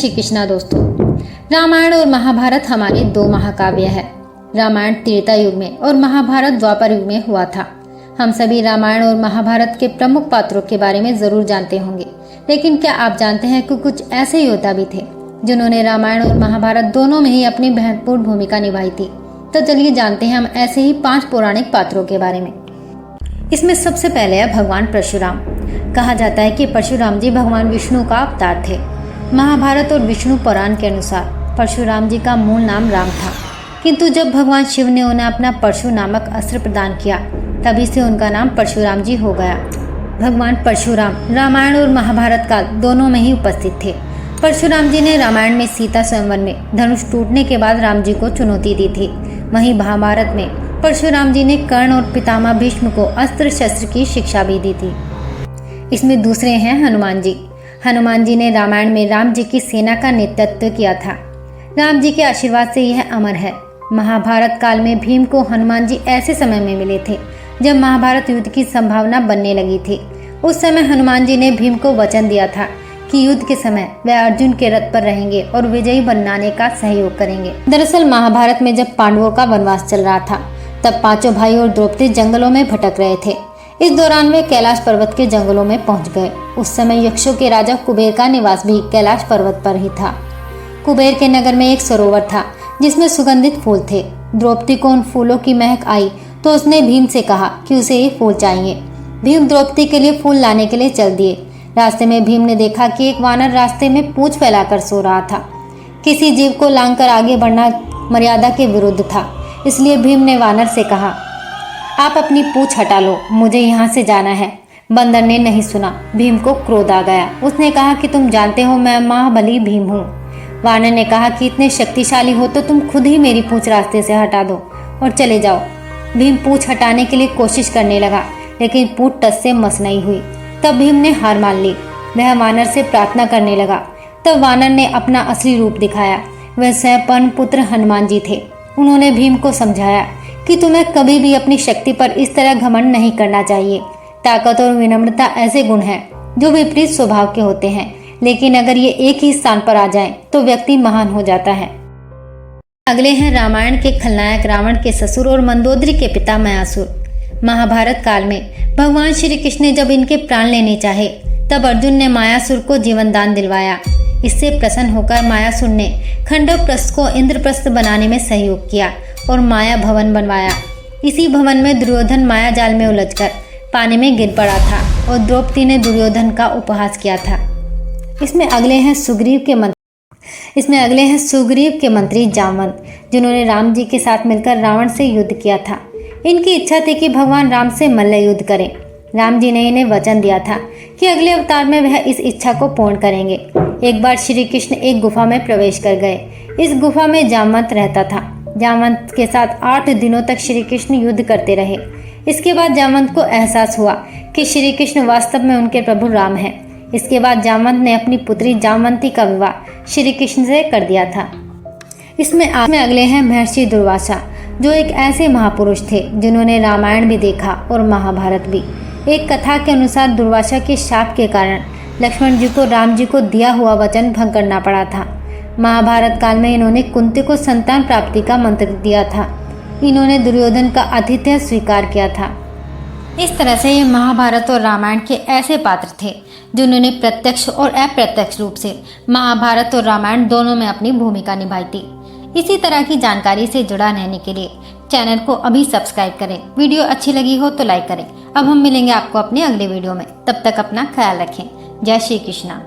श्री कृष्णा दोस्तों, रामायण और महाभारत हमारे दो महाकाव्य है। रामायण त्रेता युग में और महाभारत द्वापर युग में हुआ था। हम सभी रामायण और महाभारत के प्रमुख पात्रों के बारे में जरूर जानते होंगे, लेकिन क्या आप जानते हैं कि कुछ ऐसे योद्धा भी थे जिन्होंने रामायण और महाभारत दोनों में ही अपनी महत्वपूर्ण भूमिका निभाई थी। तो चलिए जानते हैं हम ऐसे ही 5 पौराणिक पात्रों के बारे में। इसमें सबसे पहले है भगवान परशुराम। कहा जाता है कि परशुराम जी भगवान विष्णु का अवतार थे। महाभारत और विष्णु पुराण के अनुसार परशुराम जी का मूल नाम राम था, किंतु जब भगवान शिव ने उन्हें अपना परशु नामक अस्त्र प्रदान किया तभी से उनका नाम परशुराम जी हो गया। भगवान परशुराम रामायण और महाभारत काल दोनों में ही उपस्थित थे। परशुराम जी ने रामायण में सीता स्वयंवर में धनुष टूटने के बाद राम जी को चुनौती दी थी। वहीं महाभारत में परशुराम जी ने कर्ण और पितामह भीष्म को अस्त्र शस्त्र की शिक्षा भी दी थी। इसमें दूसरे हैं हनुमान जी। हनुमान जी ने रामायण में राम जी की सेना का नेतृत्व किया था। राम जी के आशीर्वाद से यह अमर है। महाभारत काल में भीम को हनुमान जी ऐसे समय में मिले थे जब महाभारत युद्ध की संभावना बनने लगी थी। उस समय हनुमान जी ने भीम को वचन दिया था कि युद्ध के समय वह अर्जुन के रथ पर रहेंगे और विजयी बनाने का सहयोग करेंगे। दरअसल महाभारत में जब पांडवों का वनवास चल रहा था तब पांचों भाई और द्रौपदी जंगलों में भटक रहे थे। इस दौरान वे कैलाश पर्वत के जंगलों में पहुंच गए। उस समय यक्षों के राजा कुबेर का निवास भी कैलाश पर्वत पर ही था। कुबेर के नगर में एक सरोवर था जिसमें सुगंधित फूल थे। द्रौपदी को उन फूलों की महक आई तो उसने भीम से कहा कि उसे ये फूल चाहिए। भीम द्रौपदी के लिए फूल लाने के लिए चल दिए। रास्ते में भीम ने देखा कि एक वानर रास्ते में पूंछ फैलाकर सो रहा था। किसी जीव को लांघकर आगे बढ़ना मर्यादा के विरुद्ध था, इसलिए भीम ने वानर से कहा, आप अपनी पूंछ हटा लो, मुझे यहाँ से जाना है। बंदर ने नहीं सुना। भीम को क्रोध आ गया। उसने कहा कि तुम जानते हो मैं महाबली भीम हूँ। वानर ने कहा कि इतने शक्तिशाली हो तो तुम खुद ही मेरी पूंछ रास्ते से हटा दो और चले जाओ। भीम पूंछ हटाने के लिए कोशिश करने लगा, लेकिन पूंछ टस से मस नहीं हुई। तब भीम ने हार मान ली। वह वानर से प्रार्थना करने लगा। तब वानर ने अपना असली रूप दिखाया। वह स्वयं पवन पुत्र हनुमान जी थे। उन्होंने भीम को समझाया कि तुम्हें कभी भी अपनी शक्ति पर इस तरह घमंड नहीं करना चाहिए। ताकत और विनम्रता ऐसे गुण हैं जो विपरीत स्वभाव के होते हैं, लेकिन अगर ये एक ही स्थान पर आ जाएं तो व्यक्ति महान हो जाता है। अगले हैं रामायण के खलनायक रावण के ससुर और मंदोदरी के पिता मयासुर। महाभारत काल में भगवान श्री कृष्ण ने जब इनके प्राण लेने चाहे तब अर्जुन ने मायासुर को जीवन दान दिलवाया। इससे प्रसन्न होकर मायासुर ने खंडवप्रस्थ को इंद्रप्रस्थ बनाने में सहयोग किया और माया भवन बनवाया। इसी भवन में दुर्योधन माया जाल में उलझकर पानी में गिर पड़ा था और द्रौपदी ने दुर्योधन का उपहास किया था। इसमें अगले हैं सुग्रीव के मंत्री जामवंत, जिन्होंने राम जी के साथ मिलकर रावण से युद्ध किया था। इनकी इच्छा थी कि भगवान राम से मल्ल युद्ध करें। राम जी ने इन्हें वचन दिया था कि अगले अवतार में वह इस इच्छा को पूर्ण करेंगे। एक बार श्री कृष्ण एक गुफा में प्रवेश कर गए। इस गुफा में जामवंत रहता था। जामवंत के साथ 8 दिनों तक श्री कृष्ण युद्ध करते रहे। इसके बाद जामवंत को एहसास हुआ कि श्री कृष्ण वास्तव में उनके प्रभु राम हैं। इसके बाद जामवंत ने अपनी पुत्री जामवंती का विवाह श्री कृष्ण से कर दिया था। इसमें अगले हैं महर्षि दुर्वासा, जो एक ऐसे महापुरुष थे जिन्होंने रामायण भी देखा और महाभारत भी। एक कथा के अनुसार दुर्वासा के शाप के कारण लक्ष्मण जी को राम जी को दिया हुआ वचन भंग करना पड़ा था। महाभारत काल में इन्होंने कुंती को संतान प्राप्ति का मंत्र दिया था। इन्होंने दुर्योधन का आतिथ्य स्वीकार किया था। इस तरह से ये महाभारत और रामायण के ऐसे पात्र थे जिन्होंने प्रत्यक्ष और अप्रत्यक्ष रूप से महाभारत और रामायण दोनों में अपनी भूमिका निभाई थी। इसी तरह की जानकारी से जुड़ा रहने के लिए चैनल को अभी सब्सक्राइब करें। वीडियो अच्छी लगी हो तो लाइक करें। अब हम मिलेंगे आपको अपने अगले वीडियो में। तब तक अपना ख्याल रखें। जय श्री कृष्णा।